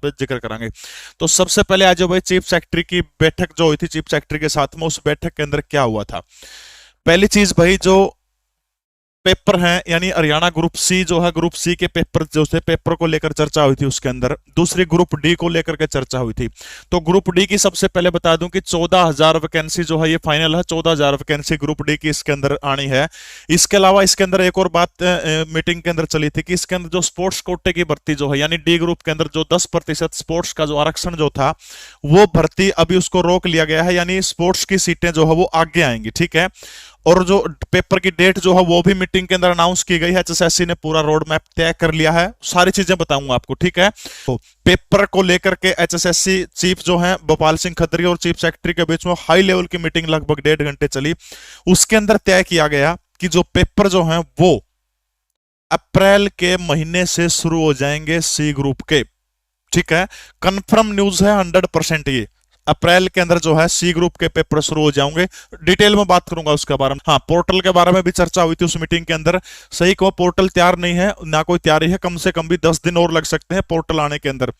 पे जिक्र करेंगे। तो सबसे पहले आज जो भाई चीफ सेक्रेटरी की बैठक जो हुई थी चीफ सेक्रेटरी के साथ में, उस बैठक के अंदर क्या हुआ था। पहली चीज भाई, जो पेपर हैं यानी हरियाणा ग्रुप सी जो है, ग्रुप सी के पेपर जो थे, पेपर को लेकर चर्चा हुई थी उसके अंदर। दूसरी ग्रुप डी को लेकर के चर्चा हुई थी। तो ग्रुप डी की सबसे पहले बता दूं कि 14,000 वैकेंसी जो है ये फाइनल है, 14,000 वैकेंसी ग्रुप डी की इसके अंदर आनी है। इसके अलावा इसके अंदर एक और बात मीटिंग के अंदर चली थी कि इसके अंदर जो स्पोर्ट्स कोटे की भर्ती जो है, यानी डी ग्रुप के अंदर जो 10% स्पोर्ट्स का जो आरक्षण जो था, वो भर्ती अभी उसको रोक लिया गया है, यानी स्पोर्ट्स की सीटें जो है वो आगे आएंगी। ठीक है। और जो पेपर की डेट जो है वो भी मीटिंग के अंदर अनाउंस की गई है। एचएसएससी ने पूरा रोड मैप तय कर लिया है, सारी चीजें बताऊंगा आपको। ठीक है। तो पेपर को लेकर के एचएसएससी चीफ जो है गोपाल सिंह खत्री और चीफ सेक्रेटरी के बीच में हाई लेवल की मीटिंग लगभग 1.5 घंटे चली। उसके अंदर तय किया गया कि जो पेपर जो है वो अप्रैल के महीने से शुरू हो जाएंगे सी ग्रुप के। ठीक है। कंफर्म न्यूज है 100% ये, अप्रैल के अंदर जो है सी ग्रुप के पेपर शुरू हो जाएंगे। डिटेल में बात करूंगा उसके बारे में। हाँ, पोर्टल के बारे में भी चर्चा हुई थी उस मीटिंग के अंदर। सही को पोर्टल तैयार नहीं है, ना कोई तैयारी है, कम से कम भी 10 दिन और लग सकते हैं पोर्टल आने के अंदर।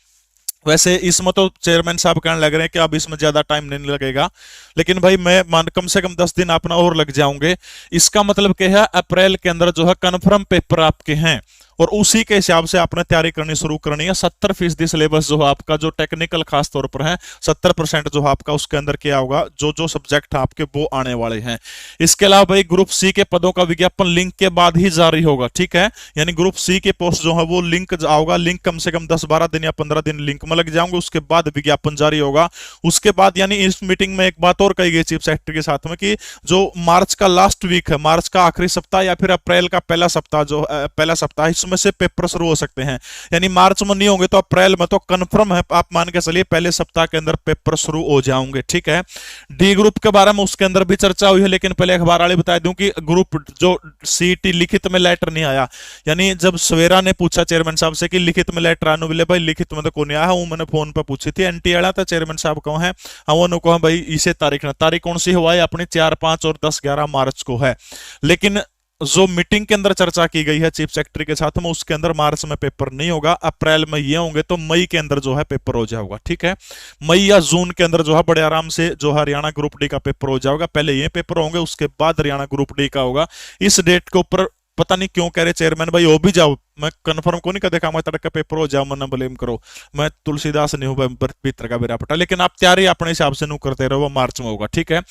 वैसे इसमें तो चेयरमैन साहब कहने लग रहे हैं कि अब इसमें ज्यादा टाइम नहीं लगेगा, लेकिन भाई मैं मान कम से कम 10 दिन अपना और लग जाऊंगे। इसका मतलब क्या है, अप्रैल के अंदर जो है कन्फर्म पेपर आपके हैं और उसी के हिसाब से आपने तैयारी करनी शुरू करनी है। 70% सिलेबस जो है आपका, जो टेक्निकल खास तौर पर है, 70% जो है आपका उसके अंदर क्या होगा, जो जो सब्जेक्ट है आपके वो आने वाले हैं। इसके अलावा भाई ग्रुप सी के पदों का विज्ञापन लिंक के बाद ही जारी होगा। ठीक है। यानी ग्रुप सी के पोस्ट जो है वो लिंक आओगा, लिंक कम से कम 10-12 दिन या 15 दिन लिंक में लग जाएंगे, उसके बाद विज्ञापन जारी होगा। उसके बाद यानी इस मीटिंग में एक बात और कही गई चीफ सेक्रेटरी के साथ में कि जो मार्च का लास्ट वीक है, मार्च का आखिरी सप्ताह या फिर अप्रैल का पहला सप्ताह, जो पहला सप्ताह, इसमें से पेपर शुरू हो सकते हैं। यानी मार्च में नहीं होंगे तो अप्रैल में तो कंफर्म है, आप मान के चलिए पहले सप्ताह के अंदर पेपर शुरू हो जाएंगे। ठीक है। डी ग्रुप के बारे में उसके अंदर भी चर्चा हुई है, लेकिन पहले अखबार वाले बता दूं कि ग्रुप जो सीटी लिखित में लेटर नहीं आया। यानी जब सवेरा ने पूछा चेयरमैन साहब से कि लिखित में लेटर आने बोले भाई लिखित में तो कौन आया, वो मैंने फोन पर पूछी थी, एनटी आया था चेयरमैन साहब कौन है, हाँ वो कहा भाई इसे तारीख ना, तारीख कौन सी हुआ है अपनी 4, 5 और 10, 11 मार्च को है। लेकिन जो मीटिंग के अंदर चर्चा की गई है चीफ सेक्रेटरी के साथ में, उसके अंदर मार्च में पेपर नहीं होगा, अप्रैल में ये होंगे, तो मई के अंदर जो है पेपर हो जाएगा। ठीक है। मई या जून के अंदर जो है बड़े आराम से जो है हरियाणा ग्रुप डी का पेपर हो जाएगा। पहले ये पेपर होंगे, उसके बाद हरियाणा ग्रुप डी का होगा। इस डेट के ऊपर पता नहीं क्यों कह रहे चेयरमैन भाई हो भी जाओ, मैं कंफर्म को नहीं कर देखा, मैं तड़का पेपर हो जाओ, मना ब्लेम करो, मैं तुलसीदास नहीं हूं भीतर का बेरा पटा, लेकिन आप तैयारी अपने हिसाब से नहीं करते रहो, वो मार्च में होगा। ठीक है।